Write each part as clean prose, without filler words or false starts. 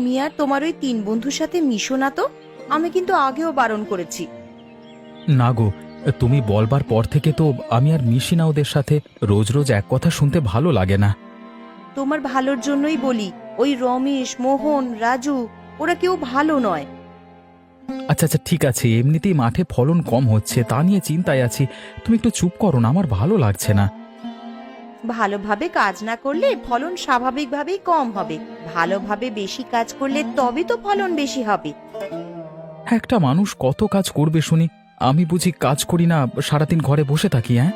তুমি আর তোমার ওই তিন বন্ধুর সাথে মিশো না তো। আমি কিন্তু আগেও বারণ করেছি। না গো, তুমি বলবার পর থেকে তো আমি আর মিশি না ওদের সাথে। রোজ রোজ এক কথা শুনতে ভালো লাগে না। তোমার ভালোর জন্যই বলি, ওই রমেশ, মোহন, রাজু ওরা কেউ ভালো নয়। আচ্ছা আচ্ছা, ঠিক আছে, এমনিতেই মাঠে ফলন কম হচ্ছে, তা নিয়ে চিন্তায় আছি। তুমি একটু চুপ করো না, আমার ভালো লাগছে না। ভালোভাবে কাজ না করলে ফলন স্বাভাবিকভাবেই কম হবে। ভালোভাবে বেশি কাজ করলে তবে তো ফলন বেশি হবে। একটা মানুষ কত কাজ করবে শুনি? আমি বুঝি কাজ করি না, সারাদিন ঘরে বসে থাকি? হ্যাঁ,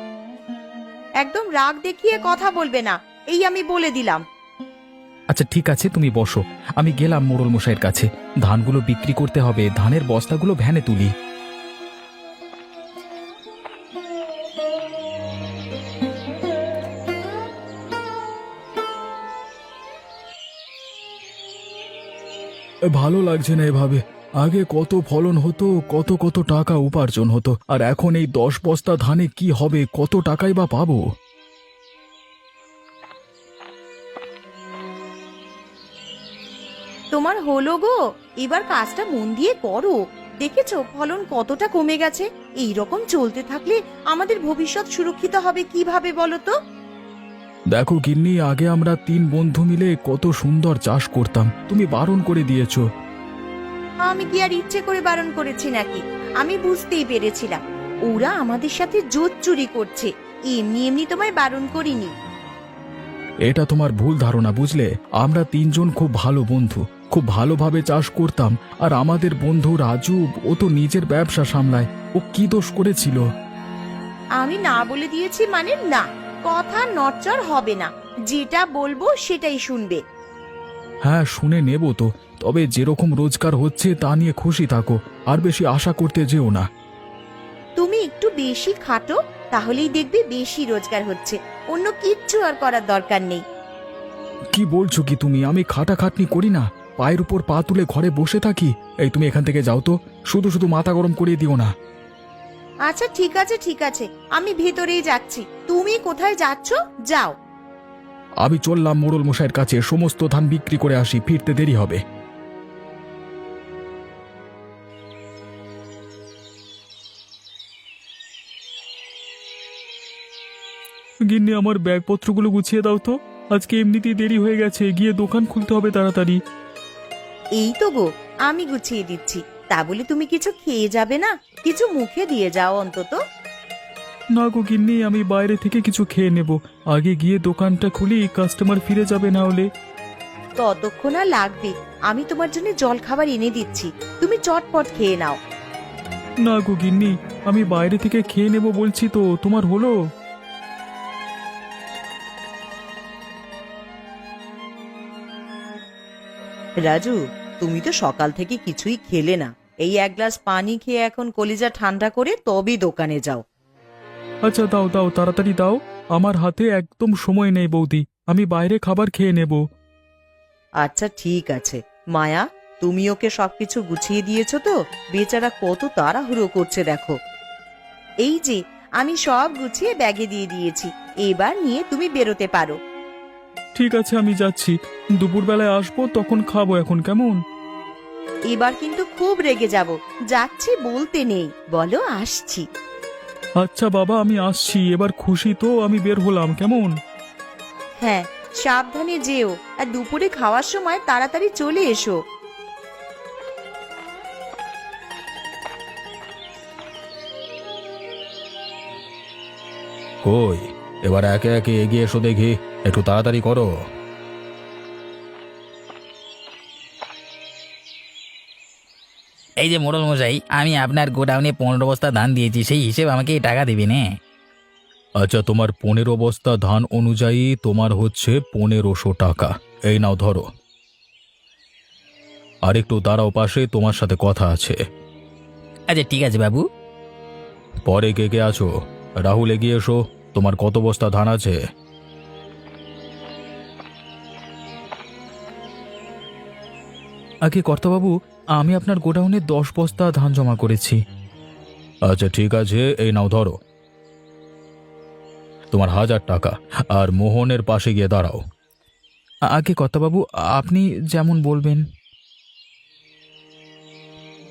একদম রাগ দেখিয়ে কথা বলবে না, এই আমি বলে দিলাম। আচ্ছা ঠিক আছে, তুমি বসো। আমি গেলাম মোড়ল মশাইয়ের কাছে। ধানগুলো বিক্রি করতে হবে, ধানের বস্তাগুলো ভ্যানে তুলি। ভালো লাগছে না এভাবে। আগে কত ফলন হতো, কত কত টাকা উপার্জন হতো, আর এখন এই 10 বস্তা ধানে কি হবে, কত টাকাই বা পাবো? তোমার হলো গো, এবার কাজটা মন দিয়ে করো। দেখেছো ফলন কতটা কমে গেছে। এই রকম চলতে থাকলে আমাদের ভবিষ্যৎ সুরক্ষিত হবে কিভাবে বলো তো? দেখো গিন্নি, আগে আমরা 3 বন্ধু মিলে কত সুন্দর চাষ করতাম, তুমি বারণ করে দিয়েছো। আমি কি আর ইচ্ছে করে বারণ করেছি নাকি? আমি বুঝতেই পেরেছিলাম ওরা আমাদের সাথে জোট চুরি করছে। এমনি এমনি তোমায় বারণ করিনি। এটা তোমার ভুল ধারণা, বুঝলে? আমরা 3জন খুব ভালো বন্ধু, খুব ভালোভাবে চাষ করতাম। আর আমাদের বন্ধু রাজু, ও তো নিজের ব্যবসা সামলায়, ও কি দোষ করেছিল? আমি না বলে দিয়েছি মানে না, কথা নড়চড় হবে না। যেটা বলবো সেটাই শুনবে। হ্যাঁ, শুনে নেব তো। তবে যেরকম রোজগার হচ্ছে তা নিয়ে খুশি থাকো, আর বেশি আশা করতে যেও না। তুমি একটু বেশি খাটো, তাহলেই দেখবে বেশি রোজগার হচ্ছে। অন্য কিচ্ছু আর করার দরকার নেই। কি বলছো কি তুমি? আমি খাটাখাটনি করি না, পায়ের উপর পা তুলে ঘরে বসে থাকি? এই তুমি এখান থেকে যাও তো, শুধু শুধু মাথা গরম করিয়ে দিও না। আচ্ছা ঠিক আছে ঠিক আছে, আমি ভেতরেই যাচ্ছি। তুমি কোথায় যাচ্ছ? যাও। আমি চললাম মোড়ল মশাইয়ের কাছে, সমস্ত ধান বিক্রি করে আসি, ফিরতে দেরি হবে। গিন্নি, আমার ব্যাগপত্রগুলো গুছিয়ে দাও তো। আজকে এমনিতেই দেরি হয়ে গেছে, গিয়ে দোকান খুলতে হবে তাড়াতাড়ি। এই তো গো, আমি গুছিয়ে দিচ্ছি। তা বলে তুমি কিছু খেয়ে যাবে না? কিছু মুখে দিয়ে যাও অন্তত। না গো গিন্নি, আমি বাইরে থেকে কিছু খেয়ে নেব। আগে গিয়ে দোকানটা খুলি, কাস্টমার ফিরে যাবে না হলে। ততক্ষণ আর লাগবে, আমি তোমার জন্য জল খাবার এনে দিচ্ছি, তুমি চটপট খেয়ে নাও। না গো গিন্নি, আমি বাইরে থেকে খেয়ে নেব বলছি তো, তোমার হলো? রাজু, তুমি তো সকাল থেকে কিছুই খেলে না। এই এক গ্লাস পানি খেয়ে এখন কলিজা ঠান্ডা করে তবেই দোকানে যাও। আচ্ছা দাও দাও, তাড়াতাড়ি দাও। আমার হাতে একদম সময় নেই বৌদি, আমি বাইরে খাবার খেয়ে নেব। আচ্ছা ঠিক আছে। মায়া, তুমি ওকে সবকিছু গুছিয়ে দিয়েছো তো? বেচারা কত তাড়াহুড়ো করছে দেখো। এই যে, আমি সব গুছিয়ে ব্যাগে দিয়ে দিয়েছি। এবার নিয়ে তুমি বেরোতে পারো। ঠিক আছে, আমি যাচ্ছি। দুপুরবেলায় আসবো, তখন খাবো, এখন কেমন? এবার কিন্তু খুব রেগে যাব। যাচ্ছি বলতে নেই, বলো আসছি। আচ্ছা বাবা, আমি আসছি। এবার খুশি তো? আমি বের হলাম, কেমন? হ্যাঁ, সাবধানে যেও, আর দুপুরে খাওয়ার সময় তাড়াতাড়ি চলে এসো। কই, এবার একে একে এগিয়ে এসো দেখি, একটু তাড়াতাড়ি করো। এই যে মোড়ল মশাই, আমি আপনার গোডাউনে 15 বস্তা ধান দিয়েছি, সেই হিসেবে আমাকে টাকা দেবেন? হ্যাঁ। আচ্ছা, তোমার 15 বস্তা ধান অনুযায়ী তোমার হচ্ছে 1500 টাকা। এই নাও ধরো। আর একটু দাঁড়াও পাশে, তোমার সাথে কথা আছে। আচ্ছা ঠিক আছে বাবু। পরে কে কে আছো? রাহুল, এগিয়ে এসো। তোমার কত বস্তা ধান আছে? আগে কর্তাবাবু, আমি আপনার গোডাউনে 10 বস্তা ধান জমা করেছি। আচ্ছা ঠিক আছে, এই নাও ধরো তোমার 1000 টাকা। আর মোহনের পাশে গিয়ে দাঁড়াও। আগে কর্তাবাবু, আপনি যেমন বলবেন।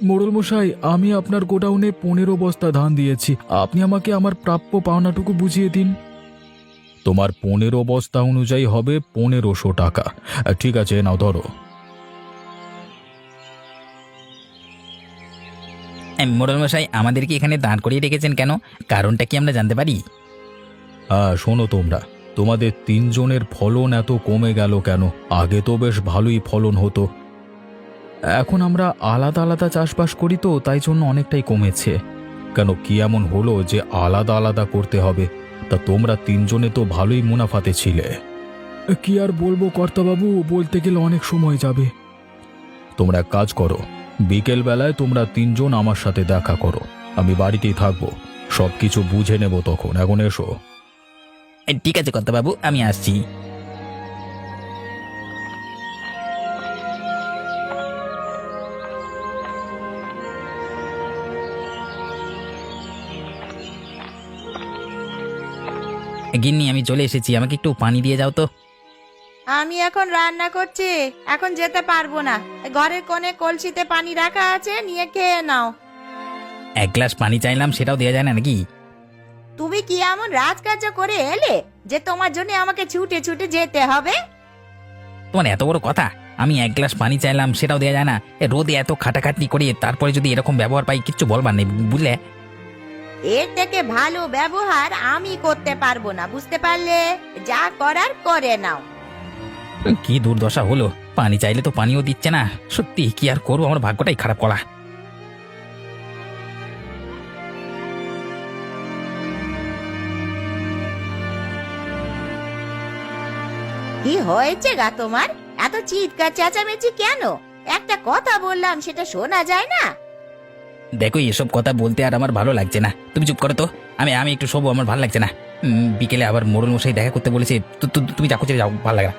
মোড়ল মশাই, আমি আপনার গোডাউনে 15 বস্তা ধান দিয়েছি। আপনি আমাকে আমার প্রাপ্য পাওনাটুকু বুঝিয়ে দিন। তোমার 15 বস্তা অনুযায়ী হবে 1500 টাকা। ঠিক আছে, নাও ধরো। মোড়ল মশাই, আমাদেরকে এখানে দাঁড় করিয়ে রেখেছেন কেন? কারণটা কি আমরা জানতে পারি? হ্যাঁ, শোনো তোমরা, তোমাদের 3 জনের ফলন এত কমে গেল কেন? আগে তো বেশ ভালোই ফলন হতো। এখন আমরা আলাদা আলাদা চাষবাস করি তো, তাই জন্য অনেকটাই কমেছে। কেন, কি এমন হলো যে আলাদা আলাদা করতে হবে? তা তোমরা 3 জনে তো ভালোই মুনাফাতে ছিলে। কি আর বলবো কর্তাবাবু, বলতে গেলে অনেক সময় যাবে। তোমরা এক কাজ করো, বিকেল বেলায় তোমরা 3 জন আমার সাথে দেখা করো। আমি বাড়িতেই থাকবো, সবকিছু বুঝে নেব তখন। এখন এসো। ঠিক আছে কর্তাবাবু, আমি আসছি। গিন্নি, আমি চলে এসেছি, আমাকে একটু পানি দিয়ে যাও তো। আমি এখন রান্না করছি, এখন যেতে পারবো না। ঘরের কোণে কলসিতে পানি রাখা আছে, নিয়ে খেয়ে নাও। এক গ্লাস পানি চাইলাম, সেটাও দেওয়া যায় না নাকি? তুমি কি এমন রাজকার্য করে এলে যে তোমার জন্য আমাকে ছুটে ছুটে যেতে হবে? তোমার এত বড় কথা! আমি এক গ্লাস পানি চাইলাম, সেটাও দেওয়া যায় না? রোদে এত খাটাখাটনি করে তারপরে যদি এরকম ব্যবহার পাই, কিচ্ছু বলবার নেই, বুঝলে? এর থেকে ভালো ব্যবহার আমি করতে পারবো না, বুঝতে পারলে? যা করার করে নাও। কি দুর্দশা হলো! পানি চাইলে তো পানিও দিচ্ছে না। সত্যি কি আর করবো, আমার ভাগ্যটাই খারাপ করা। কি হয়েছে গা তোমার? এত চিৎকার চেঁচামেচি কেন? একটা কথা বললাম, সেটা শোনা যায় না? দেখো, এসব কথা বলতে আর আমার ভালো লাগছে না। তুমি চুপ করো তো। আমি আমি একটু শোবো, আমার ভালো লাগছে না। বিকেলে আবার মোড়ল মশাই দেখা করতে বলেছে। তুমি যা করছে যাও, ভালো লাগে না।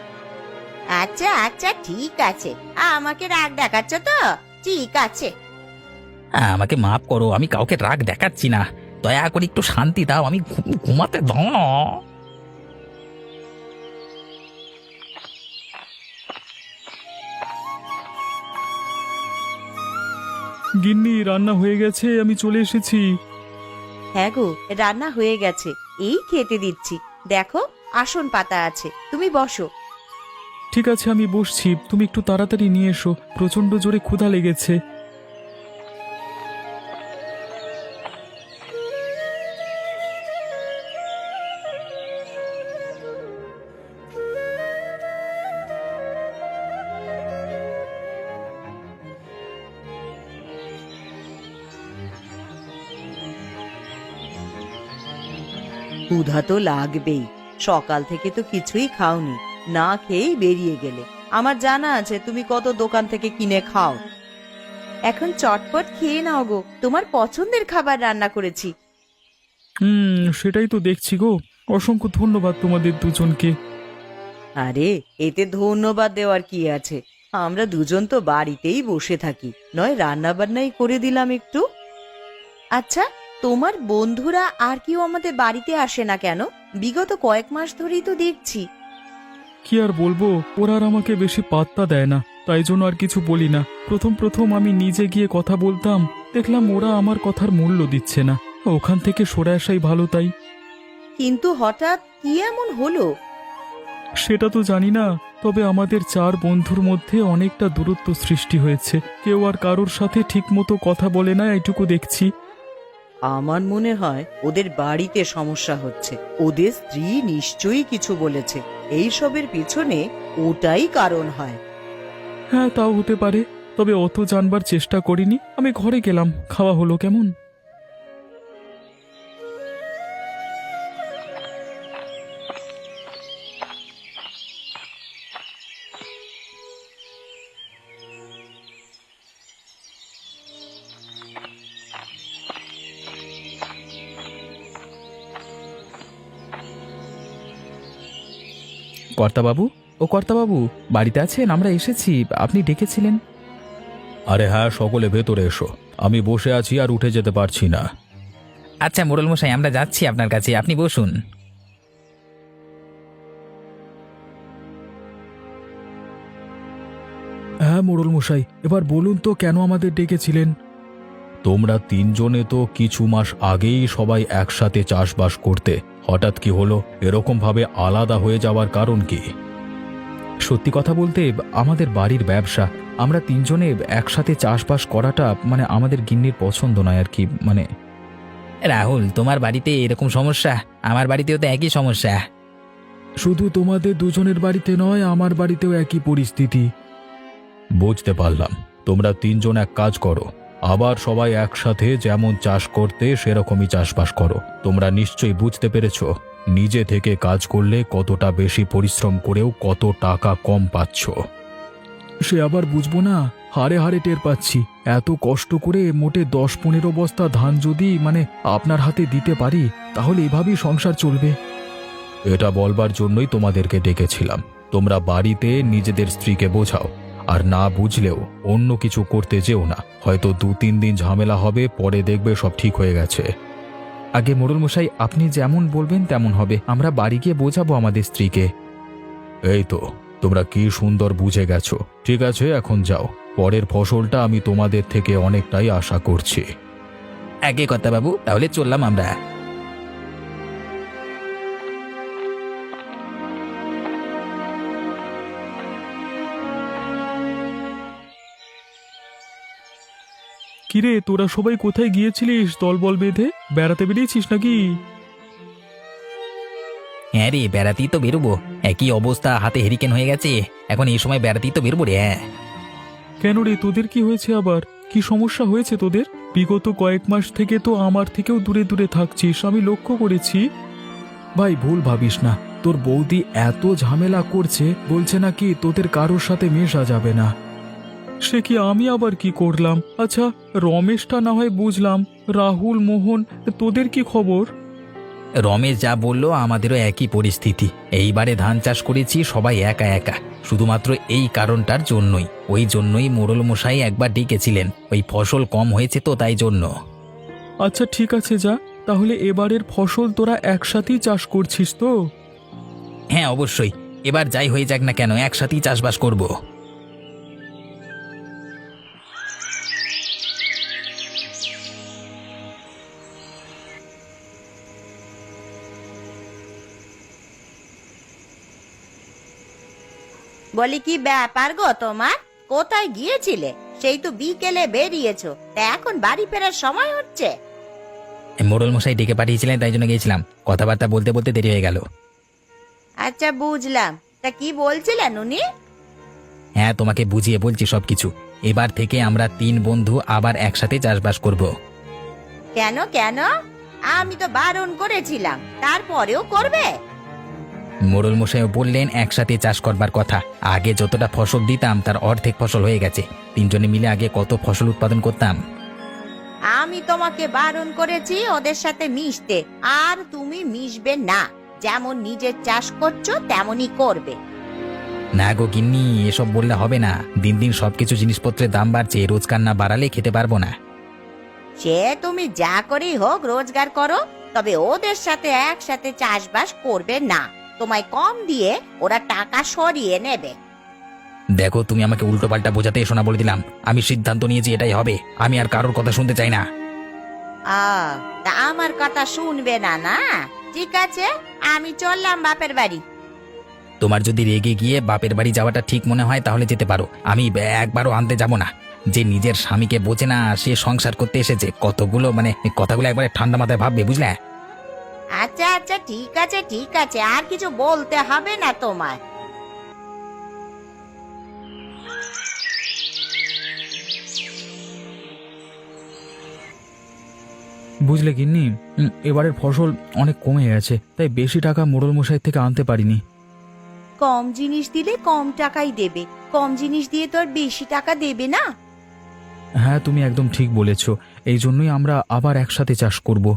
আচ্ছা আচ্ছা, ঠিক আছে। আমাকে রাগ দেখাচ্ছ তো? ঠিক আছে। আমাকে মাফ করো, আমি কাউকে রাগ দেখাচ্ছি না। দয়া করে একটু শান্তি দাও, আমি ঘুমাতে দাও না। গিন্নি, রান্না হয়ে গেছে, আমি চলে এসেছি। হ্যাঁ গো, রান্না হয়ে গেছে, এই খেতে দিচ্ছি। দেখো, আসন পাতা আছে, তুমি বসো। ঠিক আছে, আমি বসছি। তুমি একটু তাড়াতাড়ি নিয়ে এসো, প্রচন্ড জোরে ক্ষুধা লেগেছে। ক্ষুধা তো লাগবেই, সকাল থেকে তো কিছুই খাওনি, না খেয়েই বেরিয়ে গেলে। আমার জানা আছে তুমি কত দোকান থেকে কিনে খাও। এখন চটপট খেয়ে নাও গো, তোমার পছন্দের খাবার রান্না করেছি। সেটাই তো দেখছি গো। অসংখ্য ধন্যবাদ তোমাদের দুজনকে। আরে, এতে ধন্যবাদ দেওয়ার কি আছে? আমরা দুজন তো বাড়িতেই বসে থাকি, নয় রান্না বান্নাই করে দিলাম একটু। আচ্ছা, তোমার বন্ধুরা আর কেউ আমাদের বাড়িতে আসে না কেন? বিগত কয়েক মাস ধরেই তো দেখছি। কি আর বলবো, ওরা আর আমাকে বেশি পাত্তা দেয় না, তাই জন্য আর কিছু বলি না। প্রথম প্রথম আমি নিজে গিয়ে কথা বলতাম, দেখলাম ওরা আমার কথার মূল্য দিচ্ছে না। ওখান থেকে সরে আসাই ভালো তাই। কিন্তু হঠাৎ কি এমন হলো? সেটা তো জানি না, তবে আমাদের 4 বন্ধুর মধ্যে অনেকটা দূরত্ব সৃষ্টি হয়েছে। কেউ আর কারোর সাথে ঠিকমতো কথা বলে না, এইটুকু দেখছি। আমার মনে হয় ওদের বাড়িতে সমস্যা হচ্ছে, ওদের স্ত্রী নিশ্চয়ই কিছু বলেছে। এই সবের পিছনে ওটাই কারণ হয়। হ্যাঁ, তাও হতে পারে, তবে অত জানবার চেষ্টা করিনি। আমি ঘরে গেলাম, খাওয়া হলো কেমন। কর্তাবাবু, ও কর্তাবাবু, বাড়িতে আছেন? আমরা এসেছি, আপনি ডেকেছিলেন। আরে হ্যাঁ, সকলে ভেতরে এসো। আমি বসে আছি আর উঠে যেতে পারছি না। আচ্ছা মোড়ল মশাই, আমরা যাচ্ছি আপনার কাছে, আপনি বসুন। হ্যাঁ মোড়ল মশাই, এবার বলুন তো কেন আমাদের ডেকেছিলেন? তোমরা তিনজনে তো কিছু মাস আগেই সবাই একসাথে চাষবাস করতে, হঠাৎ কি হলো? এরকম ভাবে আলাদা হয়ে যাওয়ার কারণ কি? সত্যি কথা বলতে আমাদের বাড়ির ব্যবসা, আমরা তিনজনে একসাথে চাষবাস করাটা মানে আমাদের গিন্নির পছন্দ নয় আর কি। মানে রাহুল, তোমার বাড়িতে এরকম সমস্যা, আমার বাড়িতেও তো একই সমস্যা। শুধু তোমাদের দুজনের বাড়িতে নয়, আমার বাড়িতেও একই পরিস্থিতি। বুঝতে পারলাম। তোমরা তিনজন এক কাজ করো, আবার সবাই একসাথে যেমন চাষ করতে সেরকমই চাষবাস করো। তোমরা নিশ্চয়ই বুঝতে পেরেছো নিজে থেকে কাজ করলে কতটা বেশি পরিশ্রম করেও কত টাকা কম পাচ্ছ। সে আবার বুঝবো না, হারে হারে টের পাচ্ছি। এত কষ্ট করে মোটে 10-15 বস্তা ধান যদি মানে আপনার হাতে দিতে পারি, তাহলে এভাবেই সংসার চলবে। এটা বলবার জন্যই তোমাদেরকে ডেকেছিলাম। তোমরা বাড়িতে নিজেদের স্ত্রীকে বোঝাও, আর না বুঝলেও অন্য কিছু করতে যেও না। হয়তো 2-3 দিন ঝামেলা হবে, পরে দেখবে সব ঠিক হয়ে গেছে। আগে মোড়ল মশাই, আপনি যেমন বলবেন তেমন হবে। আমরা বাড়ি গিয়ে বোঝাবো আমাদের স্ত্রীকে। এই তো, তোমরা কি সুন্দর বুঝে গেছো। ঠিক আছে, এখন যাও। পরের ফসলটা আমি তোমাদের থেকে অনেকটাই আশা করছি। আগে কথা বাবু, তাহলে চললাম আমরা। কিরে, তোরা সবাই কোথায় গিয়েছিলিস? দলবল বেঁধে বেড়াতে বেরিয়েছিস নাকি? হ্যাঁ রে, বেড়াতেই তো বেরোবো। একই অবস্থা, হাতে হেরিকেন হয়ে গেছে। এখন এই সময় বেড়াতেই তো বেরোবো রে। হ্যাঁ। কেন রে, তোদের কি হয়েছে আবার? কি সমস্যা হয়েছে তোদের? বিগত কয়েক মাস থেকে তো আমার থেকেও দূরে দূরে থাকছিস, আমি লক্ষ্য করেছি। ভাই, ভুল ভাবিস না। তোর বৌদি এত ঝামেলা করছে, বলছে নাকি তোদের কারোর সাথে মেশা যাবে না। সে কি, আমি আবার কি করলাম? আচ্ছা, রমেশটা না হয় বুঝলাম, রাহুল, মোহন, তোদের কি খবর? রমেশ যা বললো আমাদেরও একই পরিস্থিতি। এইবারে ধান চাষ করেছি সবাই একা একা, শুধুমাত্র এই কারণটার জন্যই। ওই জন্যই মোড়ল মশাই একবার ডেকেছিলেন, ওই ফসল কম হয়েছে তো তাই জন্য। আচ্ছা ঠিক আছে, যা তাহলে। এবারের ফসল তোরা একসাথেই চাষ করছিস তো? হ্যাঁ অবশ্যই, এবার যাই হয়ে যাক না কেন একসাথেই চাষবাস করব। বলি, কি ব্যাপার গো তোমার? কোথায় গিয়েছিলে? সেই তো বিকেলে বেরিয়েছো, তা এখন বাড়ি ফেরার সময় হচ্ছে। মোড়ল মশাই ডেকে পাঠিয়েছিলেন, তাই জন্য গিয়েছিলাম। কথাবার্তা বলতে বলতে দেরি হয়ে গেল। আচ্ছা, বুঝলাম। তা কি বলছিলেন উনি? হ্যাঁ, তোমাকে বুঝিয়ে বলছি সবকিছু। এবার থেকে আমরা 3 বন্ধু আবার একসাথে চাষবাস করব। কেন কেন? আমি তো বারণ করেছিলাম, তারপরেও করবে? মোড়ল মশাইও বললেন একসাথে চাষ করবার কথা। আগে যতটা ফসল দিতাম তার অর্ধেক ফসল হয়ে গেছে। 3 জনে মিলে আগে কত ফসল উৎপাদন করতাম। আমি তোমাকে বারণ করেছি ওদের সাথে মিশতে, আর তুমি মিশবে না। যেমন নিজের চাষ করছো তেমনই করবে। না গো গিন্নি, এসব বললে হবে না। দিন দিন সবকিছু জিনিসপত্রের দাম বাড়ছে, রোজগার না বাড়ালে খেতে পারবো না। সে তুমি যা করেই হোক রোজগার করো, তবে ওদের সাথে একসাথে চাষবাস করবে না। তোমায় কম দিয়ে ওরা টাকা সরিয়ে নেবে। দেখো, তুমি আমাকে উল্টো পাল্টা বোঝাতে এসো না, বলে দিলাম। আমি সিদ্ধান্ত নিয়েছি এটাই হবে। আমি আর কারোর কথা শুনতে চাই না। তা আমার কথা শুনবে না? না, ঠিক আছে, আমি চললাম বাপের বাড়ি। তোমার যদি রেগে গিয়ে বাপের বাড়ি যাওয়াটা ঠিক মনে হয় তাহলে যেতে পারো। আমি একবারও আনতে যাব না। যে নিজের স্বামীকে বোঝে না, সে সংসার করতে এসেছে। কতগুলো মানে কথাগুলো একবারে ঠান্ডা মাথায় ভাববে, বুঝলে? আচ্ছা আচ্ছা, ঠিক আছে ঠিক আছে, আর কিছু বলতে হবে না তোমায়। বুঝলে গিন্নি, এবারের ফসল অনেক কমে গেছে, তাই বেশি টাকা মোড়ল মশাই থেকে আনতে পারিনি। কম জিনিস দিলে কম টাকাই দেবে, কম জিনিস দিয়ে তো আর বেশি টাকা দেবে না। হ্যাঁ, তুমি একদম ঠিক বলেছ। এই জন্যই আমরা আবার একসাথে চাষ করব।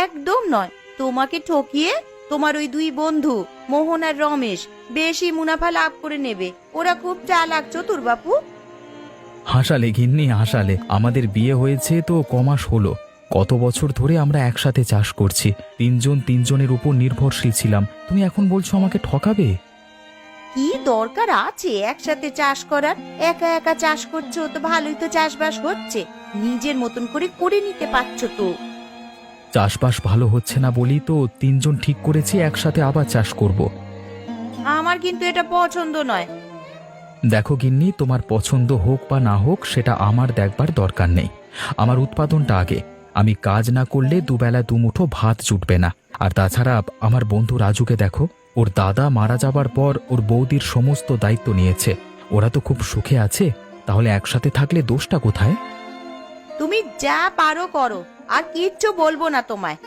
একদম নয়, তোমাকে ঠকিয়ে তোমার ওই 2 বন্ধু মোহন আর রমেশ বেশি মুনাফা লাভ করে নেবে। ওরা খুব চালাক, চতুর বাপু। হাসালে গিন্নি, হাসালে। আমাদের বিয়ে হয়েছে তো কমাস হলো। কত বছর ধরে আমরা একসাথে চাষ করছি, 3 জন 3 জনের উপর নির্ভরশীল ছিলাম। তুমি এখন বলছো আমাকে ঠকাবে? কি দরকার আছে একসাথে চাষ করার? একা একা চাষ করছো তো ভালোই তো চাষবাস হচ্ছে, নিজের মতন করে করে নিতে পারছো তো। চাষবাস ভালো হচ্ছে না বলি তো তিনজন ঠিক করেছি একসাথে আবার চাষ করব। আমার কিন্তু এটা পছন্দ নয়। দেখো গিন্নি, তোমার পছন্দ হোক বা না হোক সেটা আমার দেখবার দরকার নেই। আমার উৎপাদনটা আগে। আমি কাজ না করলে দুবেলা দুমুঠো ভাত জুটবে না। আর তাছাড়া আমার বন্ধু রাজুকে দেখো, ওর দাদা মারা যাবার পর ওর বৌদির সমস্ত দায়িত্ব নিয়েছে। ওরা তো খুব সুখে আছে, তাহলে একসাথে থাকলে দোষটা কোথায়? তুমি যা পারো করো, আর কিচ্ছু বলবো না তোমায়।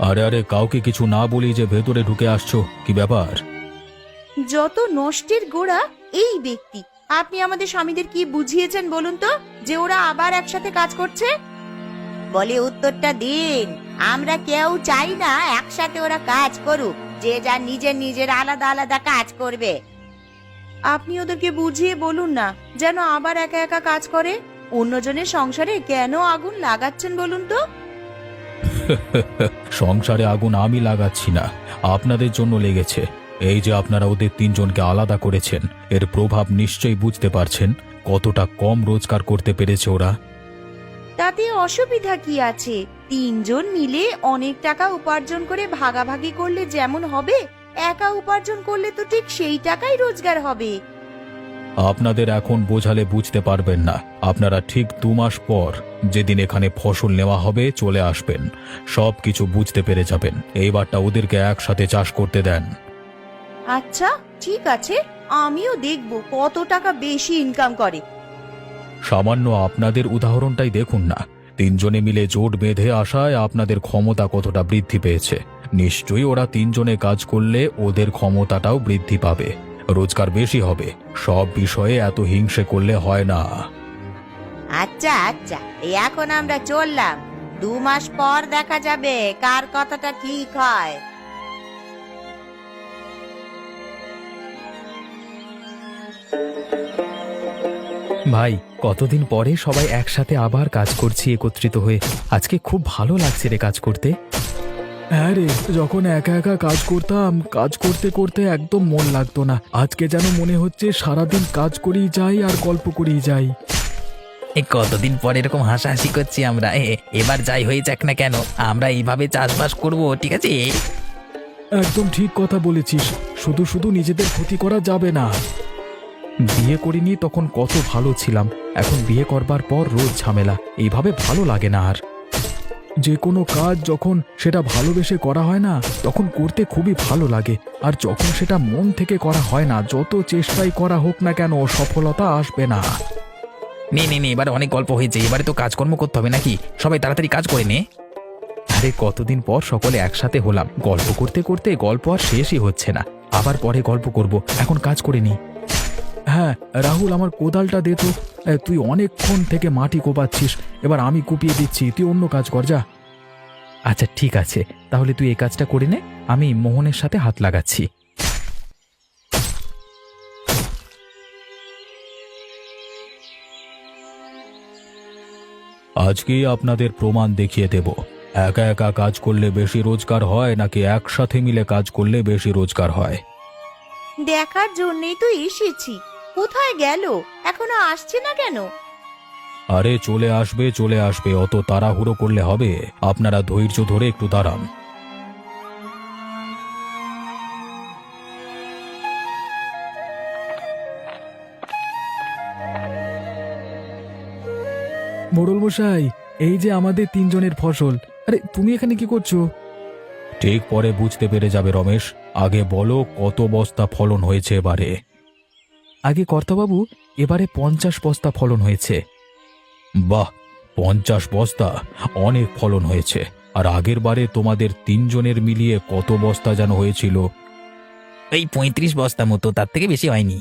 আরে আরে, কাউকে কিছু না বলি যে ভেতরে ঢুকে আসছো, কি ব্যাপার? যত নষ্টের গোড়া এই ব্যক্তি। আপনি আমাদের স্বামীদের কি বুঝিয়েছেন বলুন তো, যে ওরা আবার একসাথে কাজ করছে? বলে উত্তরটা দিন। আমরা কেউ চাই না একসাথে ওরা কাজ করুক, যে যা নিজের নিজের আলাদা আলাদা কাজ করবে। আপনি ওদেরকে বুঝিয়ে বলুন না যেন আবার একা একা কাজ করে। অন্যজনের সংসারে কেন আগুন লাগাচ্ছেন বলুন তো? সংসারে আগুন আমি লাগাচ্ছি না, আপনাদের জন্য লেগেছে। এই যে আপনারা ওদের তিনজনকে আলাদা করেছেন, এর প্রভাব নিশ্চয়ই বুঝতে পারছেন কতটা কম রোজগার করতে পেরেছে ওরা। তাতে অসুবিধা কি আছে? তিনজন মিলে অনেক টাকা উপার্জন করে ভাগাভাগি করলে যেমন হবে, একা উপার্জন করলে তো ঠিক সেই টাকাই রোজগার হবে। আপনাদের এখন বোঝালে বুঝতে পারবেন না। আপনারা ঠিক 2 মাস পর যেদিন এখানে ফসল নেওয়া হবে চলে আসবেন, সব কিছু বুঝতে পেরে যাবেন। এইবারটা ওদেরকে একসাথে চাষ করতে দেন। আচ্ছা ঠিক আছে, আমিও দেখব কত টাকা বেশি ইনকাম করে। সামান্য আপনাদের উদাহরণটাই দেখুন না, তিনজনে মিলে জোট বেঁধে আসায় আপনাদের ক্ষমতা কতটা বৃদ্ধি পেয়েছে। নিশ্চয়ই ওরা তিনজনে কাজ করলে ওদের ক্ষমতাটাও বৃদ্ধি পাবে, রোজগার বেশি হবে। সব বিষয়ে এত হিংসে করলে হয় না। আচ্ছা আচ্ছা, এখন আমরা চললাম। 2 মাস পর দেখা যাবে কার কথাটা ঠিক হয়। ভাই, কতদিন পরে সবাই একসাথে আবার কাজ করছি একত্রিত হয়ে। আজকে খুব ভালো লাগছে রে কাজ করতে। হ্যাঁ রে, যখন একা একা কাজ করতাম, কাজ করতে করতে একদম মন লাগতো না। আজকে যেন মনে হচ্ছে সারাদিন কাজ করেই যাই আর গল্প করেই যাই। কতদিন পরে এরকম হাসাহাসি করছি আমরা। এবার যাই হয়ে যাক না কেন, আমরা এইভাবে চাষবাস করব, ঠিক আছে? একদম ঠিক কথা বলেছিস। শুধু শুধু নিজেদের ক্ষতি করা যাবে না। বিয়ে করিনি তখন কত ভালো ছিলাম, এখন বিয়ে করবার পর রোজ ঝামেলা। এইভাবে ভালো লাগে না আর। যে কোনো কাজ যখন সেটা ভালোবেসে করা হয় না, তখন করতে খুবই ভালো লাগে। আর যখন সেটা মন থেকে করা হয় না, যত চেষ্টাই করা হোক না কেন সফলতা আসবে না। নে নে নে, এবারে অনেক গল্প হয়েছে, এবারে তো কাজকর্ম করতে হবে নাকি? সবাই তাড়াতাড়ি কাজ করে নে। আরে কতদিন পর সকলে একসাথে হলাম, গল্প করতে করতে গল্প আর শেষই হচ্ছে না। আবার পরে গল্প করব, এখন কাজ করে নি। হ্যাঁ রাহুল, আমার কোদালটা দে তো। তুই অনেকক্ষণ থেকে মাটি কোপাচ্ছিস, এবার আমি কুপিয়ে দিচ্ছি, তুই অন্য কাজ কর যা। আচ্ছা ঠিক আছে, তাহলে তুই এই কাজটা করে নে, আমি মোহনের সাথে হাত লাগাচ্ছি। আজকেই আপনাদের প্রমাণ দেখিয়ে দেব, একা একা কাজ করলে বেশি রোজগার হয় নাকি একসাথে মিলে কাজ করলে বেশি রোজগার হয়। দেখার জন্যই তো এসেছি। কোথায় গেল? এখনো আসছে না কেন? আরে চলে আসবে চলে আসবে, অত তাড়াহুড়ো করলে হবে? আপনারা ধৈর্য ধরে একটু দাঁড়ান। মোড়ল মশাই, এই যে আমাদের তিনজনের ফসল। আরে তুমি এখানে কি করছো? ঠিক পরে বুঝতে পেরে যাবে রমেশ। আগে বলো কত বস্তা ফলন হয়েছে এবারে? আগে কর্তাবাবু, এবারে 50 বস্তা ফলন হয়েছে। বাহ, 50 বস্তা অনেক ফলন হয়েছে। আর আগের বারে তোমাদের তিনজনের মিলিয়ে কত বস্তা যেন হয়েছিল? এই 35 বস্তা মতো, তার থেকে বেশি হয়নি।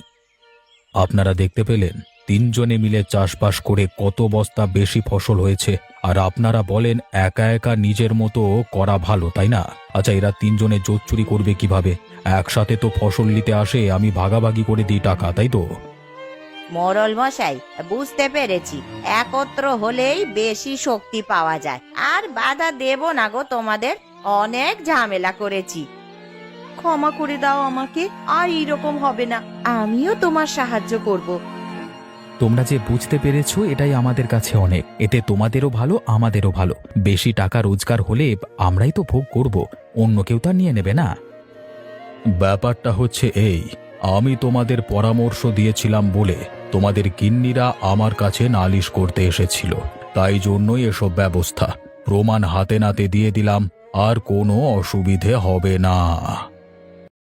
আপনারা দেখতে পেলেন, তিনজনে মিলে চাষবাস করে কত বস্তা বেশি ফসল হয়েছে, আর আপনারা বলেন একা একা নিজের মতো করা ভালো, তাই না? আচ্ছা, এরা তিনজনে জোট চুরি করবে কিভাবে? একসাথে তো ফসল নিতে আসে, আমি ভাগাভাগি করে দিই টাকা, তাই তো? মোড়ল মশাই, বুঝতে পেরেছি, একত্র হলেই বেশি শক্তি পাওয়া যায়। আর বাধা দেব না গো তোমাদের, অনেক ঝামেলা করেছি। ক্ষমা করে দাও আমাকে, আর এরকম হবে না, আমিও তোমার সাহায্য করব। তোমরা যে বুঝতে পেরেছো এটাই আমাদের কাছে অনেক। এতে তোমাদেরও ভালো, আমাদেরও ভালো। বেশি টাকা রোজগার হলে আমরাই তো ভোগ করব, অন্য কেউ তা নিয়ে নেবে না। ব্যাপারটা হচ্ছে এই, আমি তোমাদের পরামর্শ দিয়েছিলাম বলে তোমাদের গিন্নিরা আমার কাছে নালিশ করতে এসেছিল, তাই জন্যই এসব ব্যবস্থা। প্রমাণ হাতে নাতে দিয়ে দিলাম, আর কোনো অসুবিধে হবে না।